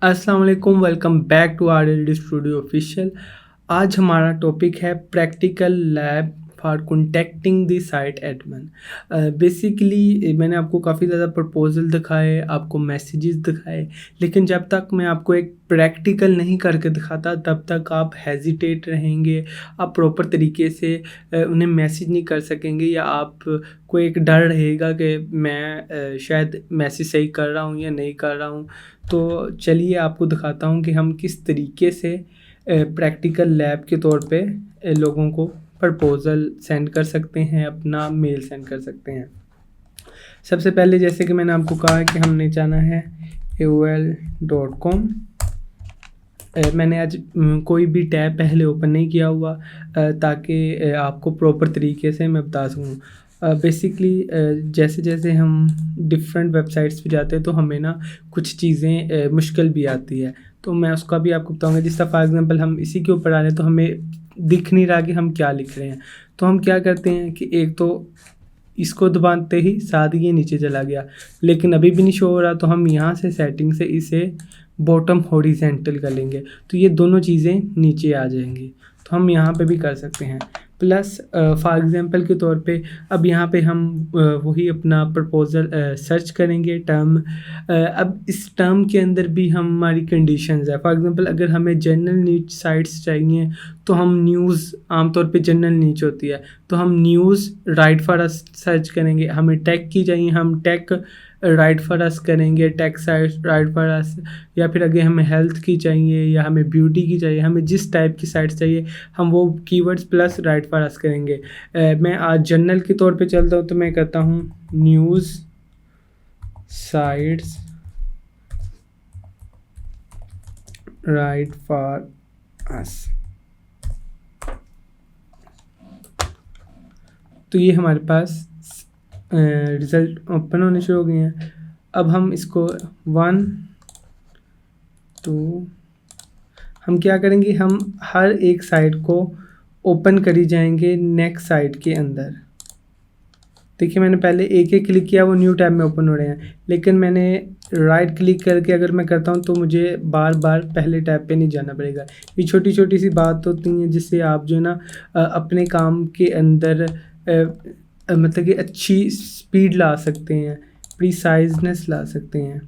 अस्सलाम वालेकुम, welcome back to R L D studio official. आज हमारा टॉपिक है practical lab for contacting the site admin. Basically मैंने आपको काफ़ी ज़्यादा प्रपोजल दिखाए, आपको मैसेजेस दिखाए, लेकिन जब तक मैं आपको एक प्रैक्टिकल नहीं करके दिखाता तब तक आप हेजिटेट रहेंगे। आप प्रॉपर तरीके से उन्हें मैसेज नहीं कर सकेंगे, या आपको एक डर रहेगा कि मैं शायद मैसेज सही कर रहा हूँ या नहीं कर रहा हूँ। तो चलिए आपको दिखाता हूँ कि हम किस तरीके से प्रैक्टिकल लैब के तौर पे लोगों को प्रपोज़ल सेंड कर सकते हैं, अपना मेल सेंड कर सकते हैं। सबसे पहले जैसे कि मैंने आपको कहा कि हमने जाना है AOL.com। मैंने आज कोई भी टैब पहले ओपन नहीं किया हुआ ताकि आपको प्रॉपर तरीके से मैं बता सकूँ। बेसिकली जैसे जैसे हम डिफरेंट वेबसाइट्स पे जाते हैं तो हमें ना कुछ चीज़ें मुश्किल भी आती है, तो मैं उसका भी आपको बताऊंगा। जिस तरह फॉर एग्जांपल हम इसी के ऊपर आ रहे हैं तो हमें दिख नहीं रहा कि हम क्या लिख रहे हैं, तो हम क्या करते हैं कि एक तो इसको दबाते ही साथ ये नीचे चला गया, लेकिन अभी भी नहीं शो हो रहा, तो हम यहाँ से सेटिंग से इसे बॉटम हॉरिजेंटल कर लेंगे तो ये दोनों चीज़ें नीचे आ जाएंगी। तो हम यहाँ पे भी कर सकते हैं। प्लस फॉर एग्जांपल के तौर पे अब यहाँ पे हम वही अपना प्रपोज़ल सर्च करेंगे टर्म। अब इस टर्म के अंदर भी हमारी कंडीशंस है। फॉर एग्जांपल अगर हमें जनरल नीच साइट्स चाहिए तो हम न्यूज़, आमतौर पे जनरल नीच होती है तो हम news right for us search करेंगे। हमें टेक की चाहिए, हम टेक राइट फॉर अस करेंगे, take site write for us. या फिर अगर हमें हेल्थ की चाहिए या हमें ब्यूटी की चाहिए, हमें जिस टाइप की साइट्स चाहिए हम वो keywords plus right for us करेंगे। मैं आज जनरल के तौर पे चलता हूँ तो मैं कहता हूँ न्यूज़ साइट्स राइट फॉर अस। तो ये हमारे पास रिज़ल्ट ओपन होने शुरू हो गए हैं। अब हम इसको 1 2 हम क्या करेंगे, हम हर एक साइट को ओपन करी जाएंगे नेक्स्ट साइट के अंदर। देखिए मैंने पहले एक एक क्लिक किया, वो न्यू टैब में ओपन हो रहे हैं, लेकिन मैंने राइट क्लिक करके अगर मैं करता हूँ तो मुझे बार बार पहले टैब पे नहीं जाना पड़ेगा। ये छोटी छोटी सी बात होती हैं जिससे आप जो है ना अपने काम के अंदर मतलब कि अच्छी स्पीड ला सकते हैं, प्रिसाइजनेस ला सकते हैं।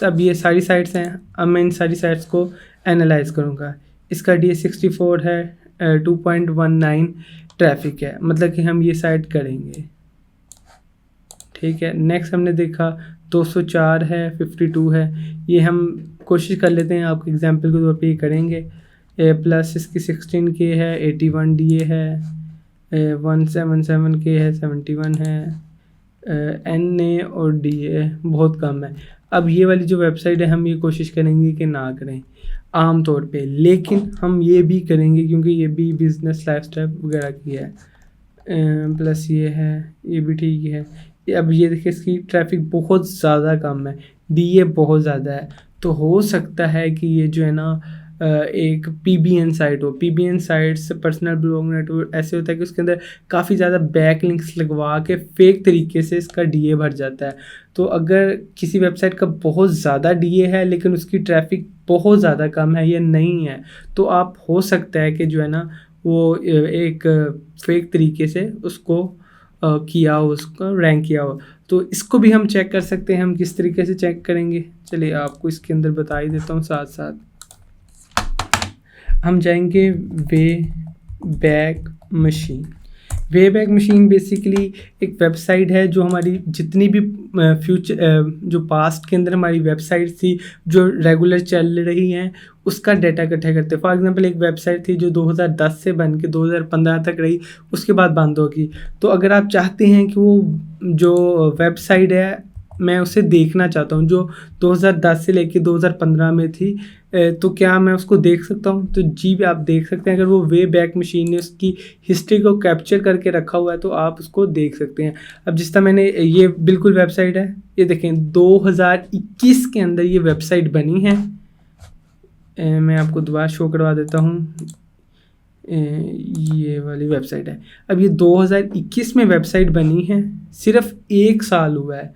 अब ये सारी साइट्स हैं, अब मैं इन सारी साइट्स को एनालाइज करूँगा। इसका DA64 है, 2.19 ट्रैफिक है, मतलब कि हम ये साइट करेंगे। ठीक है, नेक्स्ट हमने देखा 204 है, 52 है, ये हम कोशिश कर लेते हैं, आपके एग्जांपल के तौर पे ये करेंगे। प्लस इसकी 16K है, 81 DA है, 177K है, 71 है, NA और DA बहुत कम है। अब ये वाली जो वेबसाइट है हम ये कोशिश करेंगे कि ना करें आम तौर पे, लेकिन हम ये भी करेंगे क्योंकि ये भी बिजनेस लाइफस्टाइल वगैरह की है। प्लस ये है, ये भी ठीक है। अब ये देखिए इसकी ट्रैफिक बहुत ज़्यादा कम है, DA बहुत ज़्यादा है, तो हो सकता है कि ये जो है ना एक PBN साइट हो। PBN sites personal blog network ऐसे होता है कि उसके अंदर काफ़ी ज़्यादा बैक लिंक्स लगवा के फेक तरीके से इसका DA भर जाता है। तो अगर किसी वेबसाइट का बहुत ज़्यादा DA है लेकिन उसकी ट्रैफिक बहुत ज़्यादा कम है या नहीं है, तो आप हो सकता है कि जो है ना वो एक फेक तरीके से उसको किया हो, उसको रैंक किया हो। तो इसको भी हम चेक कर सकते हैं। हम किस तरीके से चेक करेंगे, चलिए आपको इसके अंदर बता ही देता हूँ साथ साथ। हम जाएंगे way back machine. Way back machine basically एक वेबसाइट है जो हमारी जितनी भी जो पास्ट के अंदर हमारी वेबसाइट थी जो रेगुलर चल रही हैं उसका डाटा इकट्ठा करते हैं। फॉर एग्जांपल एक वेबसाइट थी जो 2010 से बन के 2015 तक रही, उसके बाद बंद होगी। तो अगर आप चाहते हैं कि वो जो वेबसाइट है मैं उसे देखना चाहता हूँ जो 2010 से लेके 2015 में थी, तो क्या मैं उसको देख सकता हूँ? तो जी भी आप देख सकते हैं। अगर वो वे बैक मशीन ने उसकी हिस्ट्री को कैप्चर करके रखा हुआ है तो आप उसको देख सकते हैं। अब जिस तरह मैंने ये बिल्कुल वेबसाइट है, ये देखें 2021 के अंदर ये वेबसाइट बनी है। मैं आपको दोबारा शो करवा देता हूँ, ये वाली वेबसाइट है। अब ये 2021 में वेबसाइट बनी है, सिर्फ 1 साल हुआ है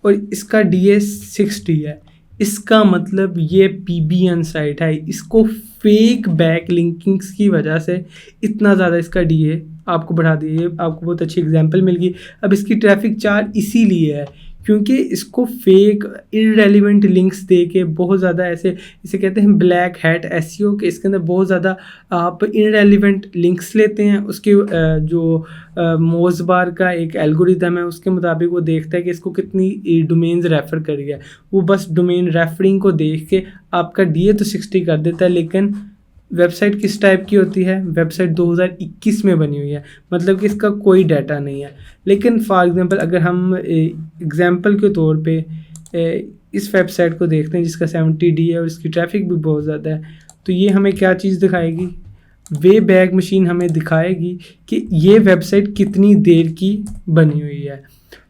और इसका DA 60 है। इसका मतलब ये पीबीएन साइट है, इसको फेक बैक लिंकिंग्स की वजह से इतना ज़्यादा इसका डीए आपको बढ़ा दिए। ये आपको बहुत अच्छी एग्जांपल मिल गई। अब इसकी ट्रैफिक चार्ज इसीलिए है क्योंकि इसको फेक इररेलेवेंट लिंक्स दे के बहुत ज़्यादा ऐसे, इसे कहते हैं ब्लैक हैट एसईओ के, इसके अंदर बहुत ज़्यादा आप इररेलेवेंट लिंक्स लेते हैं। उसके जो मोज़बार का एक एल्गोरिदम है उसके मुताबिक वो देखता है कि इसको कितनी डोमेन्स रेफ़र करी है, वो बस डोमेन रेफरिंग को देख के आपका डीए तो 60 कर देता है। लेकिन वेबसाइट किस टाइप की होती है, वेबसाइट 2021 में बनी हुई है, मतलब कि इसका कोई डाटा नहीं है। लेकिन फॉर एग्जांपल अगर हम एग्जांपल के तौर पे इस वेबसाइट को देखते हैं जिसका 70D है और इसकी ट्रैफिक भी बहुत ज़्यादा है, तो ये हमें क्या चीज़ दिखाएगी, वे बैग मशीन हमें दिखाएगी कि ये वेबसाइट कितनी देर की बनी हुई है।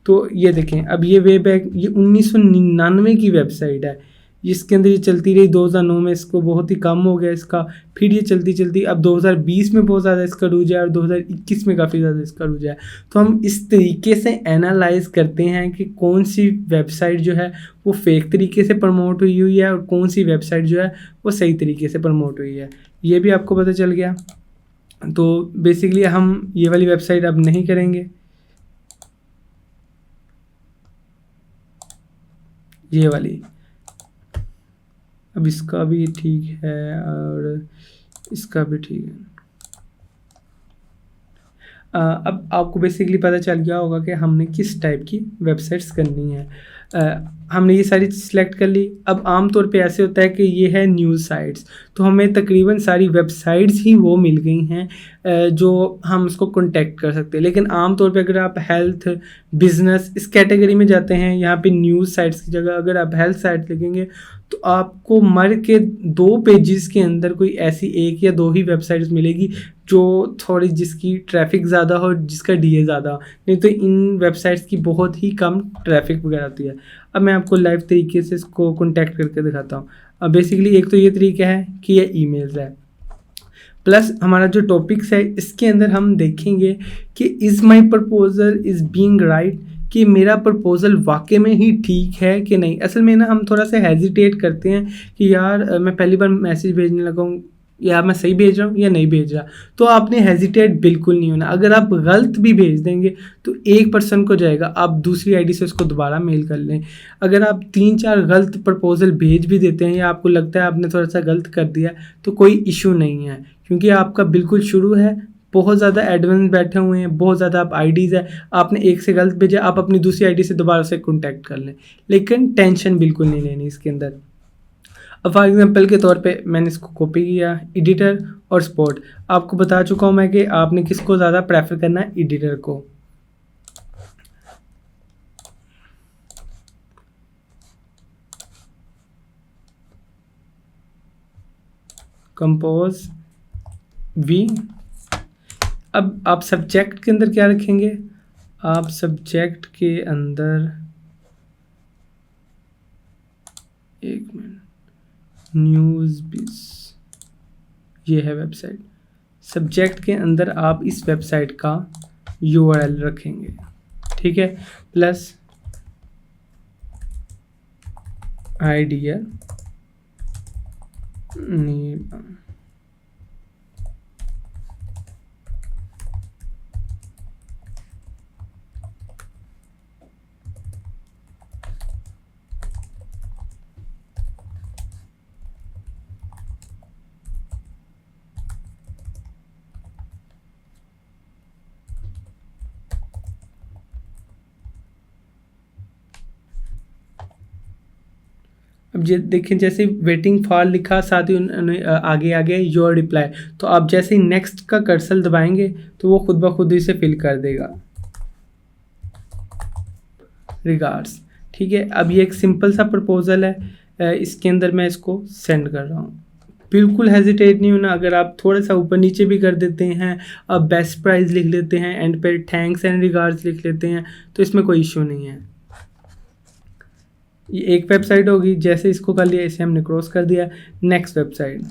तो ये देखें, अब ये वे बैग ये 1999 की वेबसाइट है, इसके अंदर ये चलती रही। 2009 में इसको बहुत ही कम हो गया इसका, फिर ये चलती चलती अब 2020 में बहुत ज़्यादा इसका रूज है और 2021 में काफ़ी ज़्यादा इसका रूज है। तो हम इस तरीके से एनालाइज करते हैं कि कौन सी वेबसाइट जो है वो फेक तरीके से प्रमोट हुई है और कौन सी वेबसाइट जो है वो सही तरीके से प्रमोट हुई है, ये भी आपको पता चल गया। तो बेसिकली हम ये वाली वेबसाइट अब नहीं करेंगे, ये वाली। अब इसका भी ठीक है और इसका भी ठीक है। अब आपको बेसिकली पता चल गया होगा कि हमने किस टाइप की वेबसाइट्स करनी है। हमने ये सारी सिलेक्ट कर ली। अब आम तौर पे ऐसे होता है कि ये है न्यूज़ साइट्स, तो हमें तकरीबन सारी वेबसाइट्स ही वो मिल गई हैं जो हम उसको कांटेक्ट कर सकते हैं। लेकिन आम तौर पे अगर आप हेल्थ, बिजनेस इस कैटेगरी में जाते हैं, यहाँ पे न्यूज़ साइट्स की जगह अगर आप हेल्थ साइट लिखेंगे तो आपको मर के 2 पेजेस के अंदर कोई ऐसी 1 या 2 ही वेबसाइट्स मिलेगी जो थोड़ी जिसकी ट्रैफिक ज़्यादा हो, जिसका डीए ज़्यादा हो, नहीं तो इन वेबसाइट्स की बहुत ही कम ट्रैफिक वगैरह आती है। अब मैं आपको लाइव तरीके से इसको कॉन्टैक्ट करके दिखाता हूँ। अब बेसिकली एक तो ये तरीका है कि ये ईमेल्स है, प्लस हमारा जो टॉपिक्स है इसके अंदर हम देखेंगे कि is my proposal is being right, कि मेरा प्रपोज़ल वाकई में ही ठीक है कि नहीं। असल में ना हम थोड़ा सा हेजिटेट करते हैं कि यार मैं पहली बार मैसेज भेजने लगा हूँ, या मैं सही भेज रहा हूँ या नहीं भेज रहा। तो आपने हेजिटेट बिल्कुल नहीं होना। अगर आप गलत भी भेज देंगे तो 1% को जाएगा, आप दूसरी आईडी से उसको दोबारा मेल कर लें। अगर आप 3-4 गलत प्रपोजल भेज भी देते हैं या आपको लगता है आपने थोड़ा सा गलत कर दिया तो कोई इशू नहीं है, क्योंकि आपका बिल्कुल शुरू है, बहुत ज़्यादा एडवांस बैठे हुए हैं, बहुत ज़्यादा आप आईडीज़ है, आपने एक से गलत भेजा, आप अपनी दूसरी आईडी से दोबारा से कॉन्टैक्ट कर लें। लेकिन टेंशन बिल्कुल नहीं लेनी इसके अंदर। अब फॉर एग्जांपल के तौर पे मैंने इसको कॉपी किया, एडिटर और स्पॉट। आपको बता चुका हूँ मैं कि आपने किसको ज़्यादा प्रेफर करना है, एडिटर को। कंपोज वी। अब आप सब्जेक्ट के अंदर क्या रखेंगे, आप सब्जेक्ट के अंदर, एक मिनट, न्यूज़ बिज, ये है वेबसाइट। सब्जेक्ट के अंदर आप इस वेबसाइट का यूआरएल रखेंगे, ठीक है, प्लस आइडिया नीड। अब ये देखें, जैसे वेटिंग फॉर लिखा, साथ ही उन्होंने आगे आगे योर रिप्लाई, तो आप जैसे ही नेक्स्ट का कर्सर दबाएंगे तो वो खुद ब खुद ही से फिल कर देगा, रिगार्ड्स, ठीक है। अब ये एक सिंपल सा प्रपोजल है, इसके अंदर मैं इसको सेंड कर रहा हूँ। बिल्कुल हेजिटेट नहीं होना। अगर आप थोड़ा सा ऊपर नीचे भी कर देते हैं, आप बेस्ट प्राइस लिख लेते हैं, एंड पे थैंक्स एंड रिगार्ड्स लिख लेते हैं, तो इसमें कोई इशू नहीं है। ये एक वेबसाइट होगी, जैसे इसको कर लिया, इसे हमने क्रॉस कर दिया। नेक्स्ट वेबसाइट,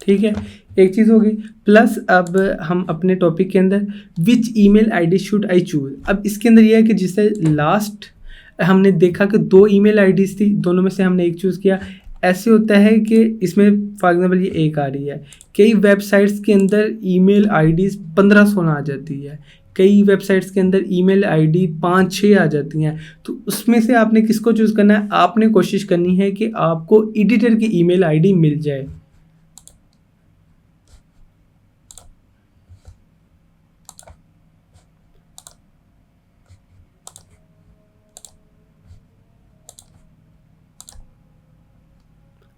ठीक है, एक चीज़ होगी। प्लस अब हम अपने टॉपिक के अंदर which email ID should I choose, अब इसके अंदर यह है कि जिससे लास्ट हमने देखा कि 2 ईमेल आईडीज़ थी, दोनों में से हमने एक चूज़ किया। ऐसे होता है कि इसमें फॉर एग्जांपल ये एक आ रही है, कई वेबसाइट्स के अंदर ईमेल आईडीज़ 15-16 आ जाती है, कई वेबसाइट्स के अंदर ईमेल आईडी 5-6 आ जाती हैं। तो उसमें से आपने किसको चूज़ करना है? आपने कोशिश करनी है कि आपको एडिटर की ईमेल आईडी मिल जाए।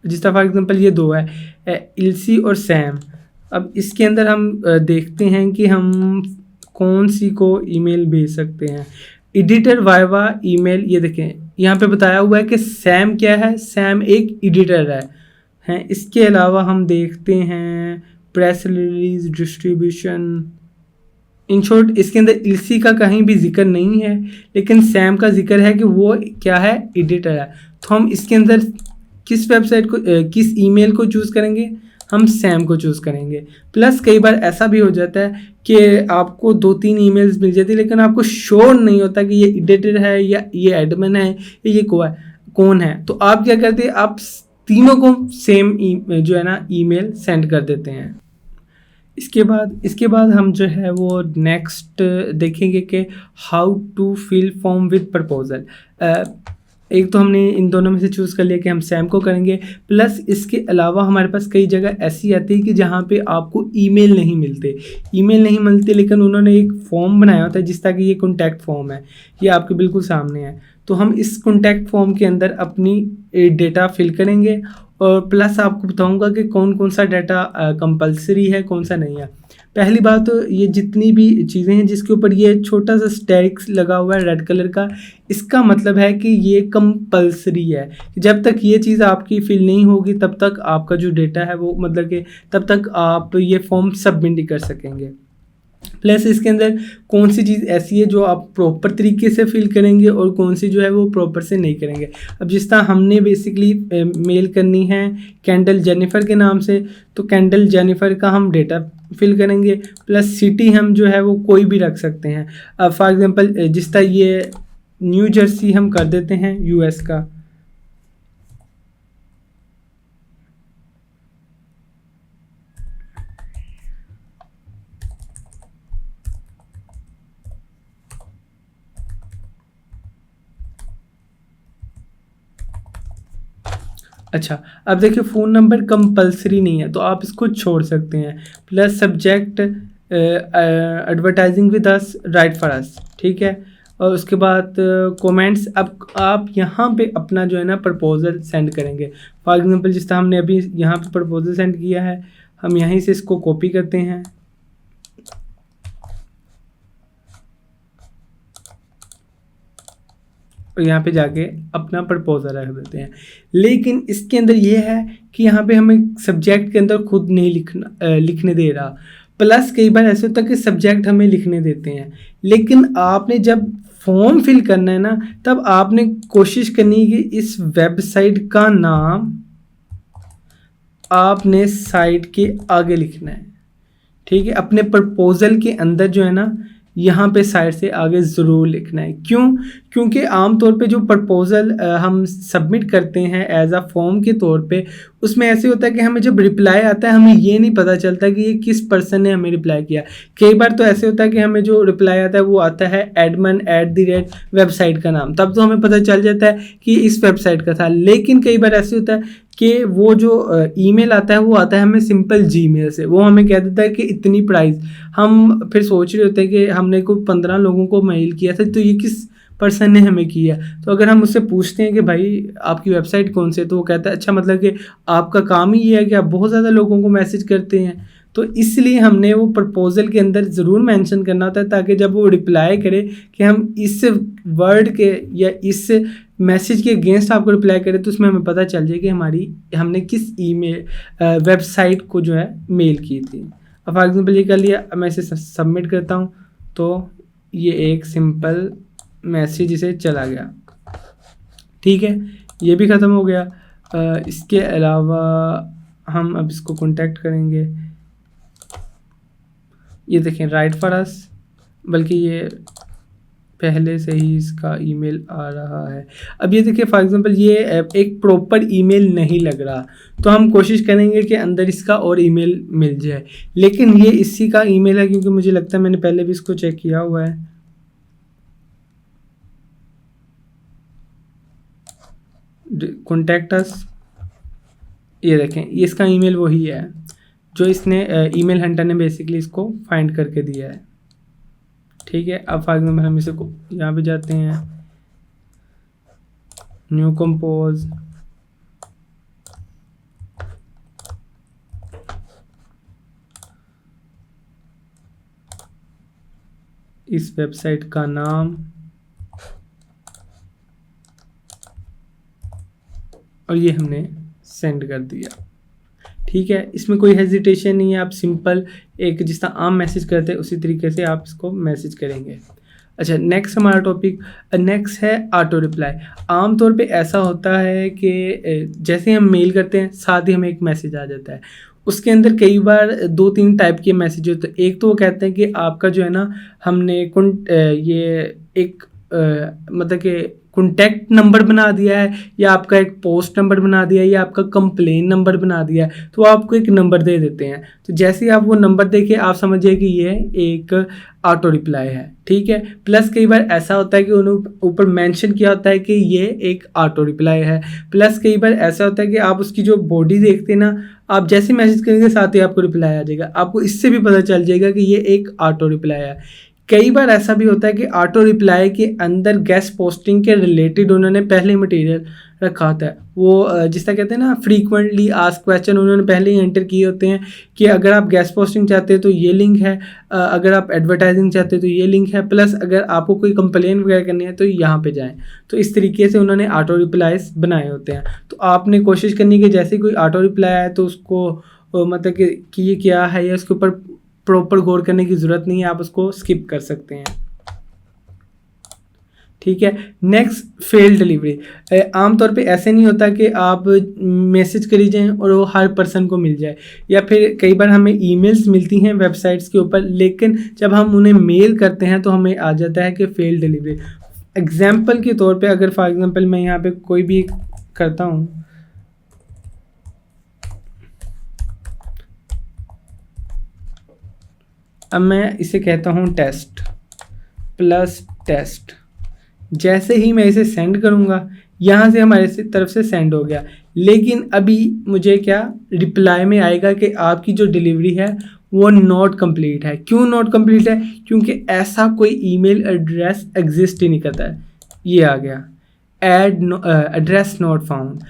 जिस तरह फॉर एग्जांपल ये 2 है, इल्सी और सैम। अब इसके अंदर हम देखते हैं कि हम कौन सी को ईमेल भेज सकते हैं। एडिटर वाइवा ईमेल, ये देखें यहाँ पे बताया हुआ है कि सैम क्या है, सैम एक एडिटर है। इसके अलावा हम देखते हैं press release distribution. In short इसके अंदर इल्सी का कहीं भी जिक्र नहीं है, लेकिन सैम का जिक्र है कि वो क्या है, एडिटर है। तो हम इसके अंदर किस वेबसाइट को किस ईमेल को चूज़ करेंगे? हम सैम को चूज़ करेंगे। प्लस कई बार ऐसा भी हो जाता है कि आपको 2-3 ईमेल्स मिल जाती है, लेकिन आपको श्योर नहीं होता कि ये एडिटर है या ये एडमिन है या ये कौन है। तो आप क्या करते हैं, आप तीनों को सेम जो है ना ईमेल सेंड कर देते हैं। इसके बाद हम जो है वो नेक्स्ट देखेंगे कि how to fill form with proposal. एक तो हमने इन दोनों में से चूज़ कर लिया कि हम सैम को करेंगे। प्लस इसके अलावा हमारे पास कई जगह ऐसी आती है कि जहाँ पे आपको ईमेल नहीं मिलते, लेकिन उन्होंने एक फॉर्म बनाया होता है जिस तरह की ये कॉन्टैक्ट फॉर्म है, ये आपके बिल्कुल सामने है। तो हम इस कॉन्टैक्ट फॉर्म के अंदर अपनी डेटा फिल करेंगे और प्लस आपको बताऊंगा कि कौन कौन सा डाटा कंपलसरी है, कौन सा नहीं है। पहली बात तो ये जितनी भी चीज़ें हैं जिसके ऊपर ये छोटा सा स्टेरिक्स लगा हुआ है रेड कलर का, इसका मतलब है कि ये कंपलसरी है। जब तक ये चीज़ आपकी फिल नहीं होगी तब तक आपका जो डेटा है वो मतलब कि तब तक आप ये फॉर्म सबमिट नहीं कर सकेंगे। प्लस इसके अंदर कौन सी चीज़ ऐसी है जो आप प्रॉपर तरीके से फिल करेंगे और कौन सी जो है वो प्रॉपर से नहीं करेंगे। अब जिस तरह हमने बेसिकली मेल करनी है कैंडल जेनिफर के नाम से, तो कैंडल जेनिफर का हम डेटा फिल करेंगे। प्लस सिटी हम जो है वो कोई भी रख सकते हैं। अब फॉर एग्जांपल जिस तरह ये न्यू जर्सी हम कर देते हैं यूएस का। अच्छा, अब देखिए फ़ोन नंबर कंपलसरी नहीं है तो आप इसको छोड़ सकते हैं। Plus subject advertising with us, right for अस, ठीक है। और उसके बाद कमेंट्स, अब आप यहाँ पे अपना जो है ना प्रपोजल सेंड करेंगे। फॉर एग्जांपल जिस तरह हमने अभी यहाँ पे प्रपोजल सेंड किया है, हम यहीं से इसको कॉपी करते हैं और यहाँ पे जाके अपना प्रपोजल रख देते हैं। लेकिन इसके अंदर ये है कि यहाँ पे हमें सब्जेक्ट के अंदर खुद नहीं लिखने दे रहा। प्लस कई बार ऐसे होता है कि सब्जेक्ट हमें लिखने देते हैं, लेकिन आपने जब फॉर्म फिल करना है ना तब आपने कोशिश करनी है कि इस वेबसाइट का नाम आपने साइट के आगे लिखना है, ठीक है। अपने प्रपोजल के अंदर जो है ना यहाँ पे साइड से आगे ज़रूर लिखना है। क्यों? क्योंकि आमतौर पे जो प्रपोज़ल हम सबमिट करते हैं एज अ फॉर्म के तौर पे, उसमें ऐसे होता है कि हमें जब रिप्लाई आता है हमें ये नहीं पता चलता कि ये किस पर्सन ने हमें रिप्लाई किया। कई बार तो ऐसे होता है कि हमें जो रिप्लाई आता है वो आता है admin@वेबसाइट का नाम, तब तो हमें पता चल जाता है कि इस वेबसाइट का था। लेकिन कई बार ऐसे होता है कि वो जो ईमेल आता है वो आता है हमें सिंपल जीमेल से, वो हमें कह देता है कि इतनी प्राइस। हम फिर सोच रहे होते हैं कि हमने को 15 लोगों को मेल किया था तो ये किस पर्सन ने हमें किया। तो अगर हम उससे पूछते हैं कि भाई आपकी वेबसाइट कौन सी है, तो वो कहता है अच्छा मतलब कि आपका काम ही ये है कि आप बहुत ज़्यादा लोगों को मैसेज करते हैं। तो इसलिए हमने वो प्रपोजल के अंदर ज़रूर मेंशन करना होता है ताकि जब वो रिप्लाई करे कि हम इस वर्ड के या इस मैसेज के अगेंस्ट आपको रिप्लाई करें तो उसमें हमें पता चल जाए कि हमने किस ईमेल वेबसाइट को जो है मेल की थी। अब फॉर एग्जांपल ये कर लिया, मैं इसे सबमिट करता हूँ तो ये एक सिंपल मैसेज इसे चला गया, ठीक है। ये भी ख़त्म हो गया। इसके अलावा हम अब इसको कॉन्टैक्ट करेंगे। ये देखें राइट फॉर अस, बल्कि ये पहले से ही इसका ईमेल आ रहा है। अब ये देखिए फॉर एग्जांपल ये एक प्रॉपर ईमेल नहीं लग रहा, तो हम कोशिश करेंगे कि अंदर इसका और ईमेल मिल जाए, लेकिन ये इसी का ईमेल है क्योंकि मुझे लगता है मैंने पहले भी इसको चेक किया हुआ है। कॉन्टैक्ट अस, ये देखें ये इसका ईमेल वही है जो इसने ईमेल हंटर ने बेसिकली इसको फाइंड करके दिया है। ठीक है, अब फॉर एग्जाम्पल हम इसे यहाँ पे जाते हैं, न्यू कंपोज, इस वेबसाइट का नाम, और ये हमने सेंड कर दिया। ठीक है, इसमें कोई हेजिटेशन नहीं है, आप सिंपल एक जिस तरह आम मैसेज करते हैं उसी तरीके से आप इसको मैसेज करेंगे। अच्छा, नेक्स्ट हमारा टॉपिक नेक्स्ट है ऑटो रिप्लाई। आमतौर पे ऐसा होता है कि जैसे हम मेल करते हैं साथ ही हमें एक मैसेज आ जाता है, उसके अंदर कई बार 2-3 टाइप के मैसेज होते हैं। एक तो वो कहते हैं कि आपका जो है ना हमने ये एक मतलब कि कॉन्टैक्ट नंबर बना दिया है, या आपका एक पोस्ट नंबर बना दिया है, या आपका कंप्लेन नंबर बना दिया है, तो आपको एक नंबर दे देते हैं। तो जैसे ही आप वो नंबर देके आप समझिए कि ये एक ऑटो रिप्लाई है। ठीक है, प्लस कई बार ऐसा होता है कि उन्होंने ऊपर मेंशन किया होता है कि ये एक ऑटो रिप्लाई है। प्लस कई बार ऐसा होता है कि आप उसकी जो बॉडी देखते हैं ना, आप जैसे मैसेज करेंगे साथ ही आपको रिप्लाई आ जाएगा, आपको इससे भी पता चल जाएगा कि ये एक ऑटो रिप्लाई है। कई बार ऐसा भी होता है कि ऑटो रिप्लाई के अंदर गेस्ट पोस्टिंग के रिलेटेड उन्होंने पहले मटेरियल रखा होता है, वो जिस तरह कहते हैं ना फ्रीक्वेंटली आस्क्ड क्वेश्चन उन्होंने पहले ही एंटर किए होते हैं कि अगर आप गेस्ट पोस्टिंग चाहते हैं तो ये लिंक है, अगर आप एडवर्टाइजिंग चाहते हैं तो ये लिंक है, प्लस अगर आपको कोई कंप्लेन वगैरह करनी है तो यहाँ पे जाएं। तो इस तरीके से उन्होंने ऑटो रिप्लाईज बनाए होते हैं। तो आपने कोशिश करनी कि जैसे कोई ऑटो रिप्लाई आए तो उसको मतलब कि ये क्या है या उसके ऊपर प्रॉपर गौर करने की ज़रूरत नहीं है, आप उसको स्किप कर सकते हैं। ठीक है, नेक्स्ट फेल डिलीवरी। आमतौर पे ऐसे नहीं होता कि आप मैसेज करी जाएं और वो हर पर्सन को मिल जाए, या फिर कई बार हमें ईमेल्स मिलती हैं वेबसाइट्स के ऊपर, लेकिन जब हम उन्हें मेल करते हैं तो हमें आ जाता है कि फेल डिलीवरी। एग्जाम्पल के तौर पे अगर फॉर एग्जाम्पल मैं यहाँ पे कोई भी करता हूँ, अब मैं इसे कहता हूँ टेस्ट प्लस टेस्ट। जैसे ही मैं इसे सेंड करूँगा यहाँ से हमारे तरफ से सेंड हो गया, लेकिन अभी मुझे क्या रिप्लाई में आएगा कि आपकी जो डिलीवरी है वो नॉट कंप्लीट है। क्यों नॉट कंप्लीट है? क्योंकि ऐसा कोई ईमेल एड्रेस एग्जिस्ट ही नहीं करता है। ये आ गया एड्रेस नॉट फाउंड।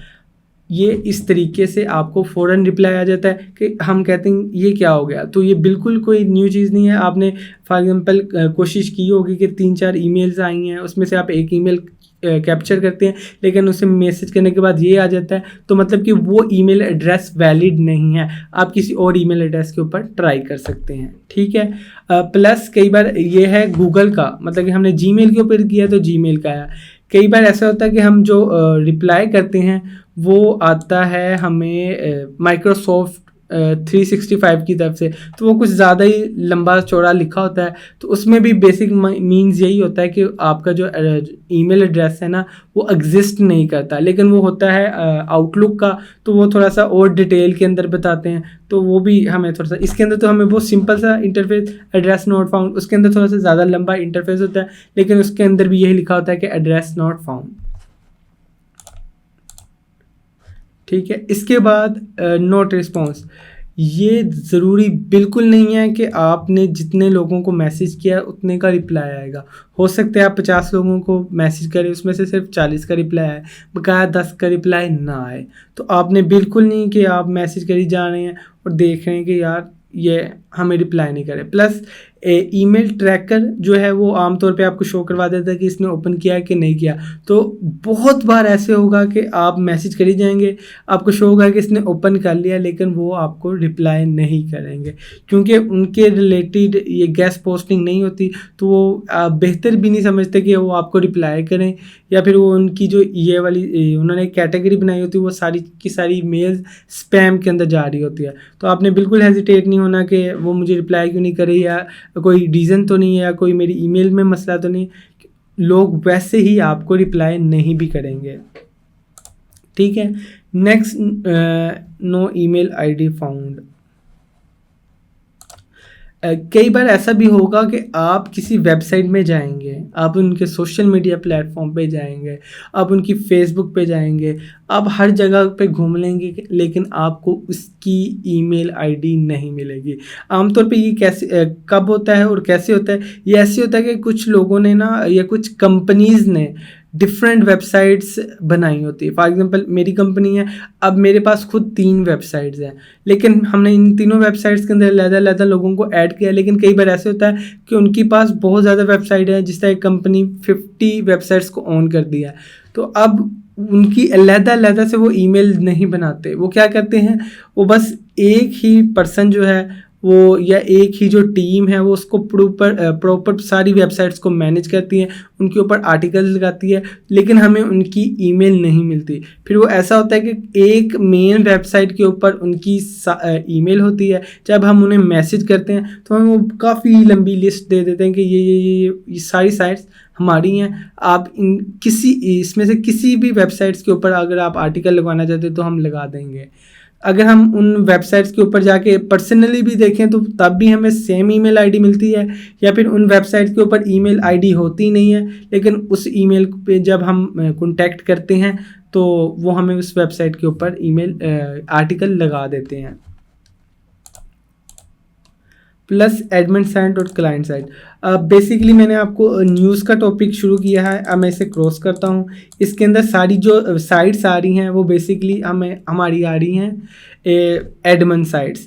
ये इस तरीके से आपको फ़ौरन रिप्लाई आ जाता है कि हम कहते हैं ये क्या हो गया। तो ये बिल्कुल कोई न्यू चीज़ नहीं है। आपने फॉर एग्जांपल कोशिश की होगी कि 3-4 ईमेल्स आई हैं, उसमें से आप एक ईमेल कैप्चर करते हैं, लेकिन उसे मैसेज करने के बाद ये आ जाता है, तो मतलब कि वो ईमेल एड्रेस वैलिड नहीं है। आप किसी और ईमेल एड्रेस के ऊपर ट्राई कर सकते हैं। ठीक है, प्लस कई बार ये है गूगल का, मतलब कि हमने जीमेल के ऊपर किया तो जीमेल का आया। कई बार ऐसा होता है कि हम जो रिप्लाई करते हैं वो आता है हमें माइक्रोसॉफ्ट 365 की तरफ से, तो वो कुछ ज़्यादा ही लंबा चौड़ा लिखा होता है। तो उसमें भी बेसिक मीन्स यही होता है कि आपका जो ईमेल एड्रेस है ना वो एग्जिस्ट नहीं करता, लेकिन वो होता है आउटलुक का, तो वो थोड़ा सा और डिटेल के अंदर बताते हैं। तो वो भी हमें थोड़ा सा, इसके अंदर तो हमें वो सिंपल सा इंटरफेस एड्रेस नॉट फाउंड, उसके अंदर थोड़ा सा ज़्यादा लंबा इंटरफेस होता है, लेकिन उसके अंदर भी यही लिखा होता है कि एड्रेस नॉट फाउंड। ठीक है, इसके बाद नोट रिस्पॉन्स। ये ज़रूरी बिल्कुल नहीं है कि आपने जितने लोगों को मैसेज किया उतने का रिप्लाई आएगा। हो सकता है आप 50 लोगों को मैसेज करें, उसमें से सिर्फ 40 का रिप्लाई आए, बकाया 10 का रिप्लाई ना आए। तो आपने बिल्कुल नहीं कि आप मैसेज करी जा रहे हैं और देख रहे हैं कि यार ये हमें रिप्लाई नहीं करे। प्लस ईमेल ट्रैकर जो है वो आमतौर पे आपको शो करवा देता है कि इसने ओपन किया है कि नहीं किया। तो बहुत बार ऐसे होगा कि आप मैसेज कर ही जाएंगे, आपको शो होगा कि इसने ओपन कर लिया, लेकिन वो आपको रिप्लाई नहीं करेंगे क्योंकि उनके रिलेटेड ये गेस्ट पोस्टिंग नहीं होती। तो वो बेहतर भी नहीं समझते कि वो आपको रिप्लाई करें, या फिर वो उनकी जो ये वाली उन्होंने कैटेगरी बनाई होती है वो सारी की सारी मेल्स स्पैम के अंदर जा रही होती है। तो आपने बिल्कुल हेजिटेट नहीं होना कि वो मुझे रिप्लाई क्यों नहीं करे, या कोई रीज़न तो नहीं है, या कोई मेरी ईमेल में मसला तो नहीं। लोग वैसे ही आपको रिप्लाई नहीं भी करेंगे, ठीक है। Next, no email ID found. कई बार ऐसा भी होगा कि आप किसी वेबसाइट में जाएंगे, आप उनके सोशल मीडिया प्लेटफॉर्म पे जाएंगे, आप उनकी फेसबुक पे जाएंगे, आप हर जगह पे घूम लेंगे, लेकिन आपको उसकी ईमेल आईडी नहीं मिलेगी। आमतौर पे ये कैसे कब होता है और कैसे होता है? ये ऐसे होता है कि कुछ लोगों ने ना, या कुछ कंपनीज़ ने डिफरेंट वेबसाइट्स बनाई होती है। फॉर एग्जांपल मेरी कंपनी है, अब मेरे पास खुद 3 वेबसाइट्स हैं, लेकिन हमने इन तीनों वेबसाइट्स के अंदर अलग-अलग लोगों को ऐड किया। लेकिन कई बार ऐसे होता है कि उनके पास बहुत ज़्यादा वेबसाइट है, जिस तरह कंपनी 50 वेबसाइट्स को ऑन कर दिया है। तो अब उनकी अलग-अलग से वो ईमेल नहीं बनाते, वो क्या करते हैं, वो बस एक ही पर्सन जो है वो, या एक ही जो टीम है वो उसको प्रॉपर सारी वेबसाइट्स को मैनेज करती है, उनके ऊपर आर्टिकल्स लगाती है, लेकिन हमें उनकी ईमेल नहीं मिलती। फिर वो ऐसा होता है कि एक मेन वेबसाइट के ऊपर उनकी ईमेल होती है, जब हम उन्हें मैसेज करते हैं तो हमें वो काफ़ी लंबी लिस्ट दे देते हैं कि ये सारी साइट्स हमारी हैं, आप इसमें से किसी भी वेबसाइट्स के ऊपर अगर आप आर्टिकल लगवाना चाहते हो तो हम लगा देंगे। अगर हम उन वेबसाइट्स के ऊपर जाके पर्सनली भी देखें तो तब भी हमें सेम ईमेल आईडी मिलती है, या फिर उन वेबसाइट्स के ऊपर ईमेल आईडी होती नहीं है, लेकिन उस ईमेल पे जब हम कांटेक्ट करते हैं तो वो हमें उस वेबसाइट के ऊपर ईमेल आर्टिकल लगा देते हैं। प्लस एडमिन साइड और क्लाइंट साइड। बेसिकली मैंने आपको न्यूज़ का टॉपिक शुरू किया है, अब मैं इसे क्रॉस करता हूँ। इसके अंदर सारी जो साइट्स आ रही हैं वो बेसिकली हमारी आ रही हैं एडमिन साइट्स।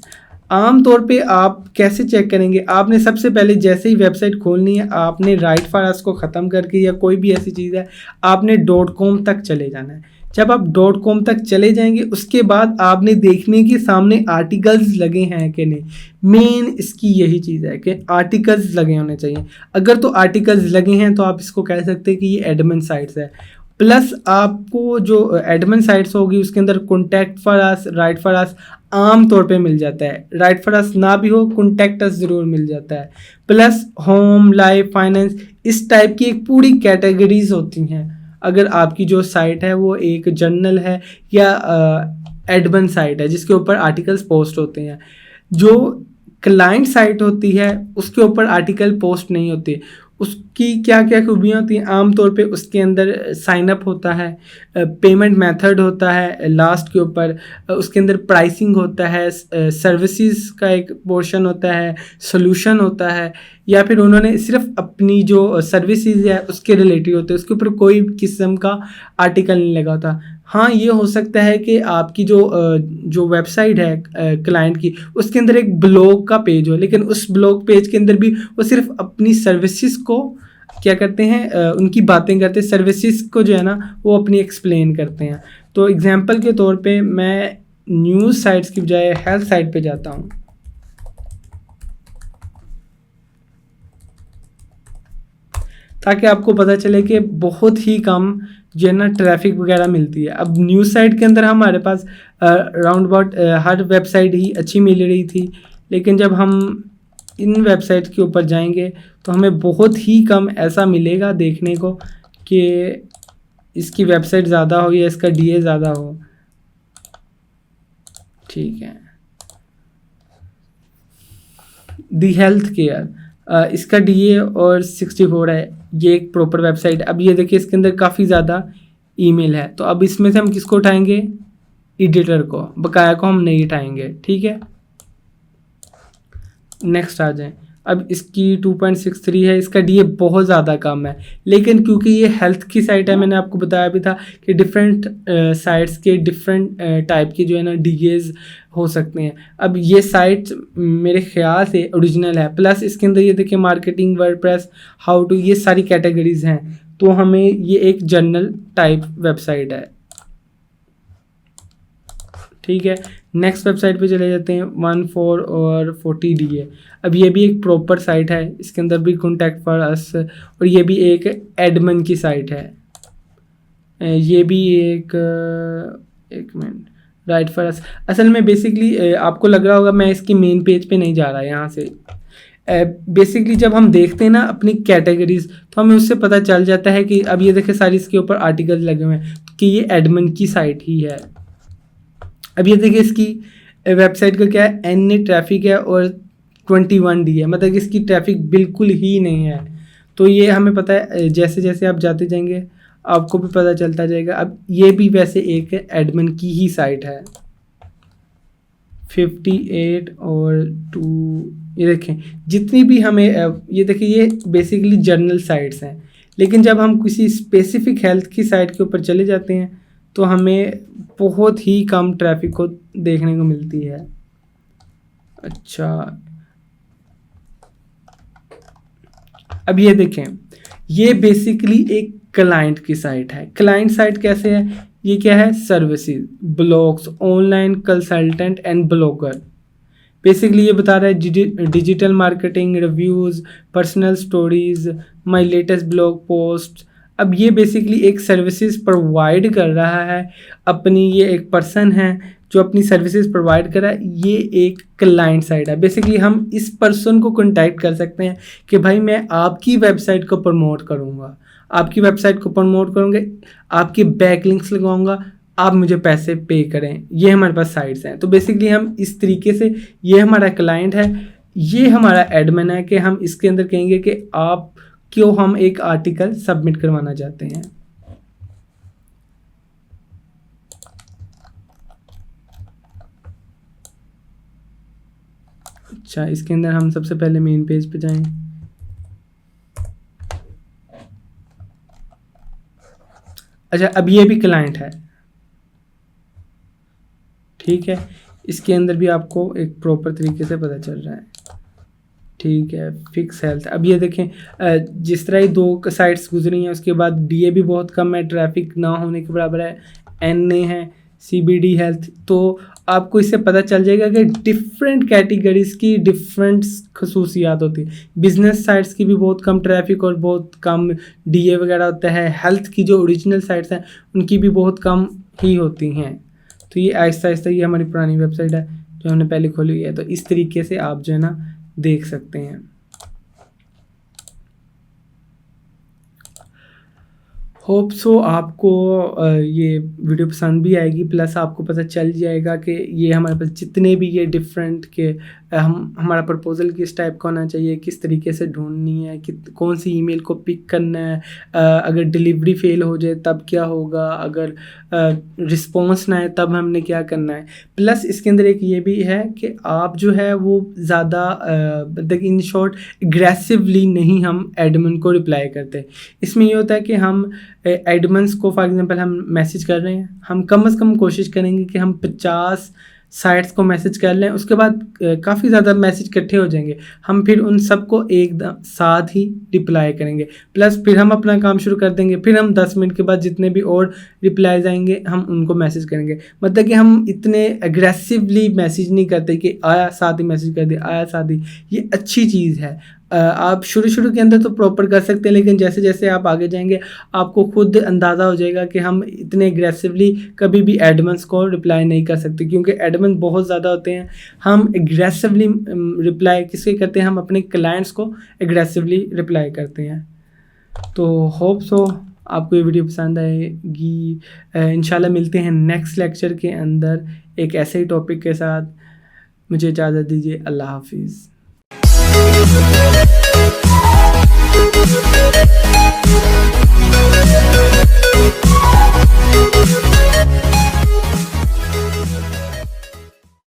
आम तौर पे आप कैसे चेक करेंगे? आपने सबसे पहले जैसे ही वेबसाइट खोलनी है, आपने राइट फॉर अस को ख़त्म करके, या कोई भी ऐसी चीज़ है, आपने .com तक चले जाना है। जब आप .com तक चले जाएंगे उसके बाद आपने देखने के सामने आर्टिकल्स लगे हैं कि नहीं। मेन इसकी यही चीज़ है कि आर्टिकल्स लगे होने चाहिए। अगर तो आर्टिकल्स लगे हैं तो आप इसको कह सकते हैं कि ये एडमिन साइट्स है। प्लस आपको जो एडमिन साइट्स होगी उसके अंदर contact for us, right for अस आम तौर पे मिल जाता है। राइट फॉर अस ना भी हो, कॉन्टैक्ट अस ज़रूर मिल जाता है। प्लस होम, लाइफ, फाइनेंस, इस टाइप की एक पूरी कैटेगरीज होती हैं। अगर आपकी जो साइट है वो एक जर्नल है या एडमिन साइट है जिसके ऊपर आर्टिकल्स पोस्ट होते हैं। जो क्लाइंट साइट होती है उसके ऊपर आर्टिकल पोस्ट नहीं होते। उसकी क्या क्या खूबियाँ होती हैं? आमतौर पे उसके अंदर साइन अप होता है, पेमेंट मेथड होता है लास्ट के ऊपर, उसके अंदर प्राइसिंग होता है, सर्विसेज का एक पोर्शन होता है, सोल्यूशन होता है, या फिर उन्होंने सिर्फ अपनी जो सर्विसेज है उसके रिलेटेड होते हैं, उसके ऊपर कोई किस्म का आर्टिकल नहीं लगा होता। हाँ, ये हो सकता है कि आपकी जो वेबसाइट है क्लाइंट की, उसके अंदर एक ब्लॉग का पेज हो, लेकिन उस ब्लॉग पेज के अंदर भी वो सिर्फ अपनी सर्विसेज को क्या करते हैं, उनकी बातें करते हैं, सर्विसेज को जो है ना वो अपनी एक्सप्लेन करते हैं। तो एग्जांपल के तौर पे मैं न्यूज़ साइट्स की बजाय हेल्थ साइट पे जाता हूँ। ताकि आपको पता चले कि बहुत ही कम जो है ना ट्रैफिक वगैरह मिलती है। अब न्यूज़ साइट के अंदर हमारे पास राउंड अबाउट हर वेबसाइट ही अच्छी मिल रही थी, लेकिन जब हम इन वेबसाइट के ऊपर जाएंगे तो हमें बहुत ही कम ऐसा मिलेगा देखने को कि इसकी वेबसाइट ज़्यादा हो या इसका डीए ज़्यादा हो। ठीक है, दी हेल्थ केयर, इसका डीए और 64 है। ये एक प्रॉपर वेबसाइट। अब ये देखिए इसके अंदर काफ़ी ज़्यादा ईमेल है, तो अब इसमें से हम किसको उठाएंगे? एडिटर को, बकाया को हम नहीं उठाएंगे। ठीक है, नेक्स्ट आ जाएं। अब इसकी 2.63 है, इसका डीए बहुत ज़्यादा कम है। लेकिन क्योंकि ये हेल्थ की साइट है, मैंने आपको बताया भी था कि डिफरेंट साइट्स के डिफरेंट टाइप की जो है ना डीएज हो सकते हैं। अब ये साइट मेरे ख्याल से ओरिजिनल है, प्लस इसके अंदर ये देखिए मार्केटिंग, वर्डप्रेस, हाउ टू, ये सारी कैटेगरीज हैं। तो हमें ये एक जनरल टाइप वेबसाइट है, ठीक है। नेक्स्ट वेबसाइट पे चले जाते हैं, 14 और 40 डीए। अब ये भी एक प्रॉपर साइट है, इसके अंदर भी कॉन्टैक्ट फॉर अस, और ये भी एक एडमिन की साइट है। ये भी एक मिनट, राइट फॉर अस। असल में बेसिकली आपको लग रहा होगा मैं इसकी मेन पेज पे नहीं जा रहा यहाँ से। बेसिकली जब हम देखते हैं ना अपनी कैटेगरीज, तो हमें उससे पता चल जाता है कि अब ये देखें सारी इसके ऊपर आर्टिकल लगे हुए हैं कि ये एडमिन की साइट ही है। अब ये देखिए इसकी वेबसाइट का क्या है, एन ट्रैफिक है और 21 डी है, मतलब इसकी ट्रैफिक बिल्कुल ही नहीं है। तो ये हमें पता है, जैसे जैसे आप जाते जाएंगे आपको भी पता चलता जाएगा। अब ये भी वैसे एक एडमिन की ही साइट है, 58 और 2, ये देखें जितनी भी हमें, ये देखिए ये बेसिकली जर्नल साइट्स हैं। लेकिन जब हम किसी स्पेसिफिक हेल्थ की साइट के ऊपर चले जाते हैं तो हमें बहुत ही कम ट्रैफिक को देखने को मिलती है। अच्छा, अब ये देखें, ये बेसिकली एक क्लाइंट की साइट है। क्लाइंट साइट कैसे है, ये क्या है, services, blogs, online consultant and blogger. Basically ये बता रहा है digital marketing, reviews, personal stories, my latest blog post. अब ये बेसिकली एक सर्विसेज प्रोवाइड कर रहा है अपनी, ये एक पर्सन है जो अपनी सर्विसेज प्रोवाइड कर रहा है। ये एक क्लाइंट साइड है। बेसिकली हम इस पर्सन को कांटेक्ट कर सकते हैं कि भाई मैं आपकी वेबसाइट को प्रमोट करूँगा, आपकी वेबसाइट को प्रमोट करूँगे, आपके बैक लिंक्स लगाऊंगा, आप मुझे पैसे पे करें। ये हमारे पास साइट्स हैं। तो बेसिकली हम इस तरीके से, ये हमारा क्लाइंट है, ये हमारा एडमिन है कि हम इसके अंदर कहेंगे कि आप क्यों हम एक आर्टिकल सबमिट करवाना चाहते हैं। अच्छा, इसके अंदर हम सबसे पहले मेन पेज पे जाएं। अच्छा, अब ये भी क्लाइंट है, ठीक है। इसके अंदर भी आपको एक प्रॉपर तरीके से पता चल रहा है, ठीक है। फिक्स हेल्थ, अब ये देखें जिस तरह ही 2 साइट्स गुजरी हैं उसके बाद डीए भी बहुत कम है, ट्रैफिक ना होने के बराबर है, एनए है, सीबीडी हेल्थ। तो आपको इससे पता चल जाएगा कि डिफरेंट कैटेगरीज की डिफरेंट खसूसियात होती है। बिजनेस साइट्स की भी बहुत कम ट्रैफिक और बहुत कम डीए वगैरह होता है। हेल्थ की जो ओरिजिनल साइट्स हैं उनकी भी बहुत कम ही होती हैं। तो ये आहिस्ता आहिस्ता, ये हमारी पुरानी वेबसाइट है जो हमने पहले खोली हुई है। तो इस तरीके से आप जो है ना देख सकते हैं। होप सो आपको ये वीडियो पसंद भी आएगी, प्लस आपको पता चल जाएगा कि ये हमारे पास जितने भी ये डिफरेंट के हमारा प्रपोजल किस टाइप का होना चाहिए, किस तरीके से ढूंढनी है, कौन सी ईमेल को पिक करना है, अगर डिलीवरी फेल हो जाए तब क्या होगा, अगर रिस्पॉन्स ना आए तब हमने क्या करना है। प्लस इसके अंदर एक ये भी है कि आप जो है वो ज़्यादा इन शॉर्ट एग्रेसिवली नहीं हम एडमिन को रिप्लाई करते। इसमें ये होता है कि हम एडमिन्स को फॉर एग्जांपल हम मैसेज कर रहे हैं, हम कम से कम कोशिश करेंगे कि हम 50 साइट्स को मैसेज कर लें। उसके बाद काफ़ी ज़्यादा मैसेज इकट्ठे हो जाएंगे, हम फिर उन सबको एक साथ ही रिप्लाई करेंगे। प्लस फिर हम अपना काम शुरू कर देंगे, फिर हम 10 मिनट के बाद जितने भी और रिप्लाईज आएंगे हम उनको मैसेज करेंगे। मतलब कि हम इतने एग्रेसिवली मैसेज नहीं करते कि आया साथ ही मैसेज कर दिया, आया साथ ही। ये अच्छी चीज़ है। आप शुरू के अंदर तो प्रॉपर कर सकते हैं, लेकिन जैसे जैसे आप आगे जाएंगे आपको खुद अंदाज़ा हो जाएगा कि हम इतने एग्रेसिवली कभी भी एडमिन्स को रिप्लाई नहीं कर सकते, क्योंकि एडमिन बहुत ज़्यादा होते हैं। हम एग्रेसिवली रिप्लाई किसके करते हैं, हम अपने क्लाइंट्स को एग्रेसिवली रिप्लाई करते हैं। तो होप सो आपको ये वीडियो पसंद आएगी। इंशाल्लाह मिलते हैं नेक्स्ट लेक्चर के अंदर एक ऐसे ही टॉपिक के साथ। मुझे इजाज़त दीजिए, अल्लाह हाफिज़।